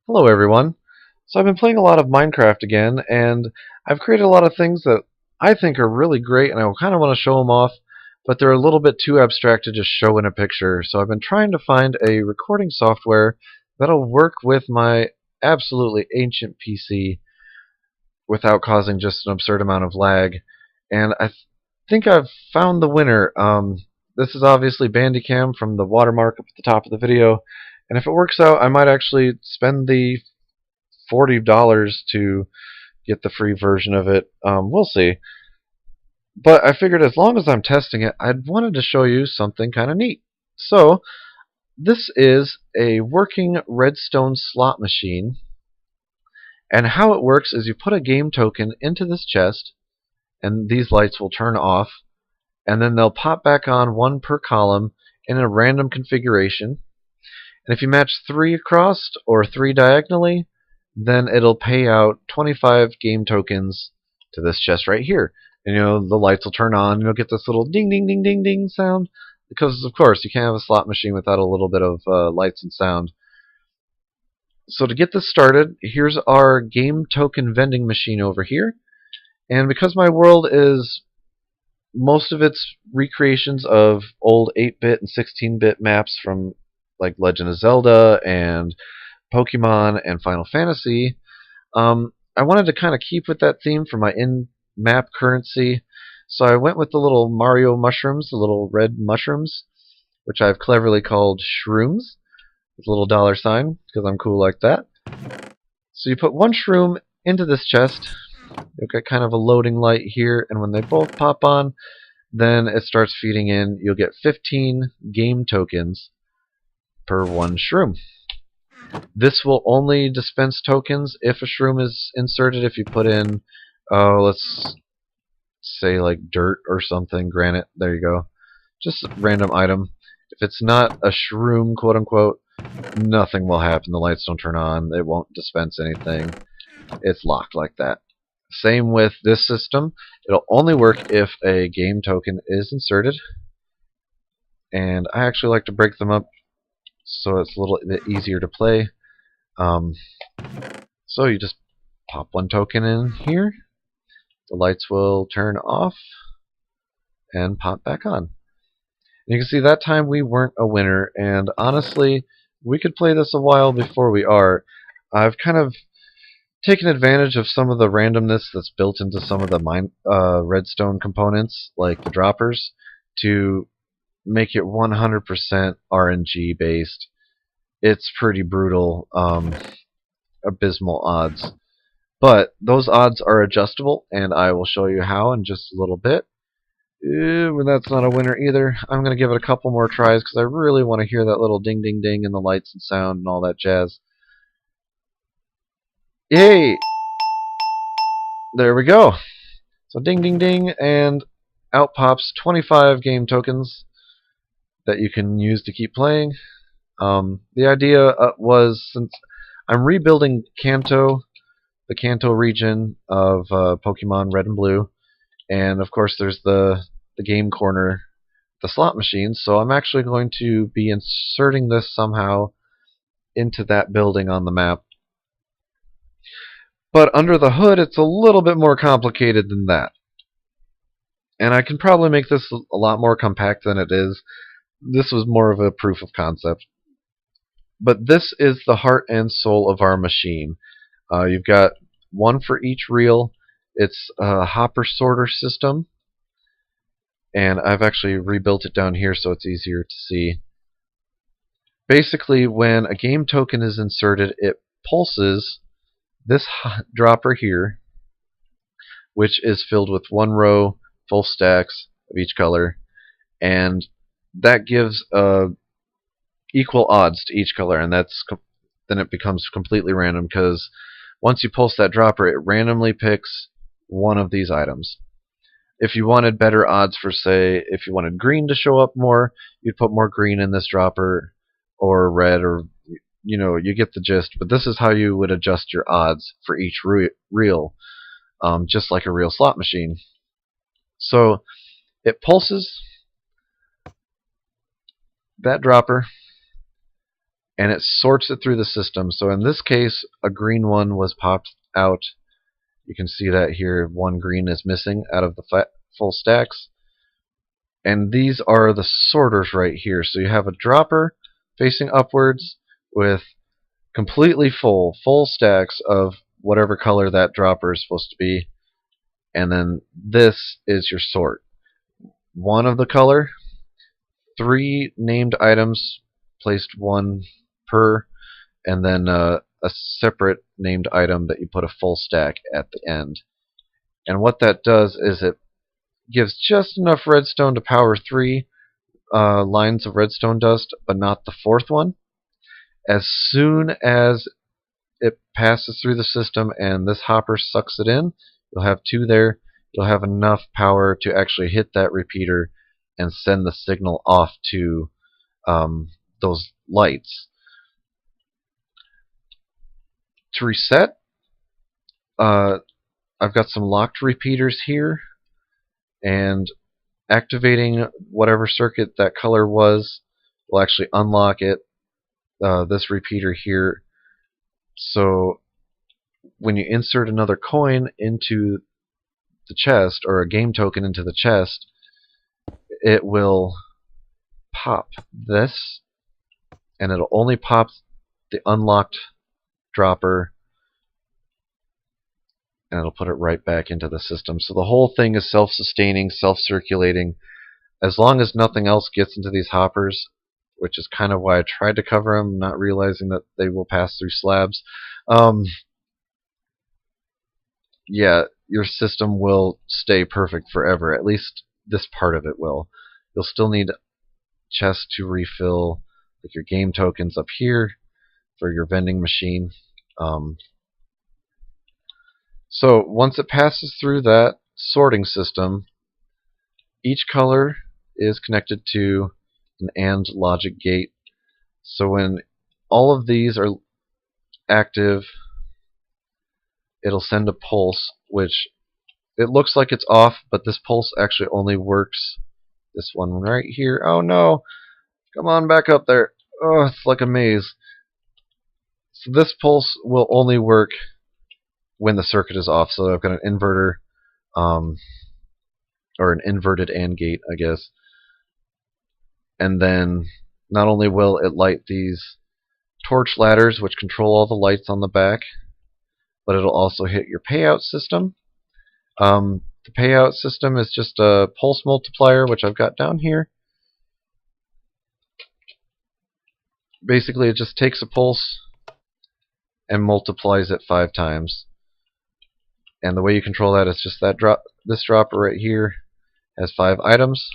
Hello everyone. So I've been playing a lot of Minecraft again, and I've created a lot of things that I think are really great, and I kind of want to show them off, but they're a little bit too abstract to just show in a picture. So I've been trying to find a recording software that'll work with my absolutely ancient PC without causing just an absurd amount of lag. And think I've found the winner. This is obviously Bandicam from the watermark up at the top of the video, and if it works out, I might actually spend the $40 to get the free version of it. We'll see. But I figured as long as I'm testing it, I'd wanted to show you something kind of neat. So, this is a working Redstone slot machine, and how it works is you put a game token into this chest, and these lights will turn off, and then they'll pop back on, one per column, in a random configuration. And if you match 3 across or 3 diagonally, then it'll pay out 25 game tokens to this chest right here. And the lights will turn on, and you'll get this little ding ding ding ding ding sound. Because, of course, you can't have a slot machine without a little bit of lights and sound. So to get this started, here's our game token vending machine over here. And because my world is most of its recreations of old 8-bit and 16-bit maps from like Legend of Zelda and Pokemon and Final Fantasy, I wanted to kind of keep with that theme for my in-map currency, so I went with the little Mario mushrooms, the little red mushrooms, which I've cleverly called shrooms, with a little dollar sign, because I'm cool like that. So you put one shroom into this chest, you'll get kind of a loading light here, and when they both pop on, then it starts feeding in. You'll get 15 game tokens per one shroom. This will only dispense tokens if a shroom is inserted. If you put in, let's say like dirt or something, granite, there you go. Just a random item. If it's not a shroom, quote unquote, nothing will happen. The lights don't turn on. It won't dispense anything. It's locked like that. Same with this system. It'll only work if a game token is inserted. And I actually like to break them up so it's a little bit easier to play. So you just pop one token in here, the lights will turn off and pop back on. And you can see that time we weren't a winner, and honestly, we could play this a while before we are. I've kind of taken advantage of some of the randomness that's built into some of the redstone components, like the droppers, to make it 100% RNG based. It's pretty brutal, abysmal odds. But those odds are adjustable, and I will show you how in just a little bit. That's not a winner either. I'm going to give it a couple more tries because I really want to hear that little ding ding ding and the lights and sound and all that jazz. Yay! There we go. So ding ding ding, and out pops 25 game tokens that you can use to keep playing. The idea was, since I'm rebuilding Kanto, the Kanto region of Pokemon Red and Blue, and of course there's the game corner, the slot machine, so I'm actually going to be inserting this somehow into that building on the map. But under the hood, it's a little bit more complicated than that. And I can probably make this a lot more compact than it is. This was more of a proof of concept. But this is the heart and soul of our machine. You've got one for each reel. It's a hopper sorter system, and I've actually rebuilt it down here so it's easier to see. Basically, when a game token is inserted, it pulses this dropper here, which is filled with one row, full stacks of each color, and that gives equal odds to each color, and then it becomes completely random, because once you pulse that dropper, it randomly picks one of these items. If you wanted better odds for, say, if you wanted green to show up more, you'd put more green in this dropper, or red, or you get the gist. But this is how you would adjust your odds for each reel, just like a real slot machine. So it pulses that dropper, and it sorts it through the system. So in this case, a green one was popped out. You can see that here, one green is missing out of the full stacks. And these are the sorters right here. So you have a dropper facing upwards with completely full stacks of whatever color that dropper is supposed to be. And then this is your sort. One of the color, 3 named items placed one per, and then a separate named item that you put a full stack at the end. And what that does is it gives just enough redstone to power 3 lines of redstone dust, but not the 4th one. As soon as it passes through the system and this hopper sucks it in, you'll have 2 there. You'll have enough power to actually hit that repeater and send the signal off to those lights. To reset, I've got some locked repeaters here, and activating whatever circuit that color was will actually unlock it, this repeater here. So when you insert another coin into the chest, or a game token into the chest, it will pop this, and it'll only pop the unlocked dropper, and it'll put it right back into the system. So the whole thing is self-sustaining, self-circulating. As long as nothing else gets into these hoppers, which is kind of why I tried to cover them, not realizing that they will pass through slabs. Yeah, your system will stay perfect forever. At least this part of it will. You'll still need chests to refill, like your game tokens up here for your vending machine. So once it passes through that sorting system, each color is connected to an AND logic gate. So when all of these are active, it'll send a pulse, which it looks like it's off, but this pulse actually only works. This one right here. Oh no! Come on back up there. Oh, it's like a maze. So this pulse will only work when the circuit is off. So I've got an inverter, or an inverted AND gate, I guess. And then not only will it light these torch ladders, which control all the lights on the back, but it'll also hit your payout system. The payout system is just a pulse multiplier, which I've got down here. Basically, it just takes a pulse and multiplies it 5 times. And the way you control that is just that this dropper right here has 5 items,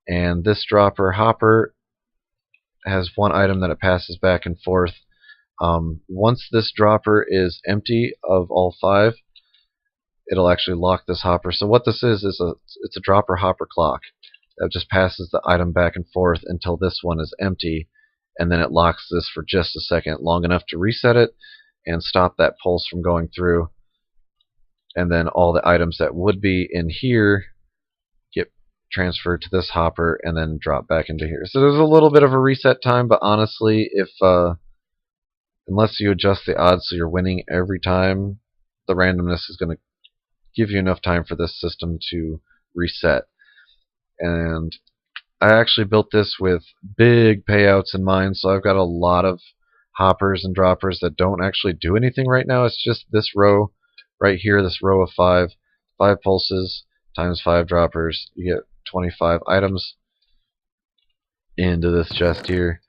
and this dropper hopper has 1 item that it passes back and forth. Once this dropper is empty of all 5, it'll actually lock this hopper. So what this is it's a dropper hopper clock that just passes the item back and forth until this one is empty, and then it locks this for just a second, long enough to reset it and stop that pulse from going through. And then all the items that would be in here get transferred to this hopper and then drop back into here. So there's a little bit of a reset time, but honestly, if unless you adjust the odds so you're winning every time, the randomness is going to give you enough time for this system to reset. And I actually built this with big payouts in mind, so I've got a lot of hoppers and droppers that don't actually do anything right now. It's just this row right here, this row of 5 pulses times 5 droppers. You get 25 items into this chest here,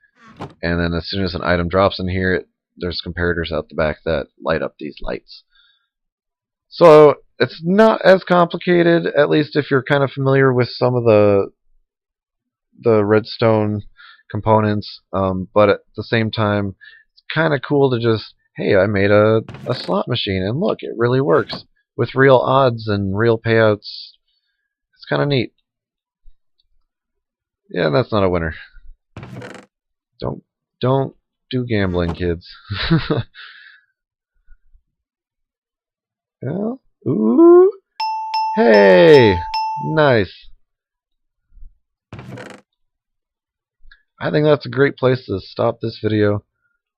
and then as soon as an item drops in here, there's comparators out the back that light up these lights. So it's not as complicated, at least if you're kind of familiar with some of the redstone components, but at the same time, it's kind of cool to just, hey, I made a slot machine, and look, it really works with real odds and real payouts. It's kind of neat. Yeah, that's not a winner. Don't do gambling, kids. Well, ooh, hey, nice. I think that's a great place to stop this video.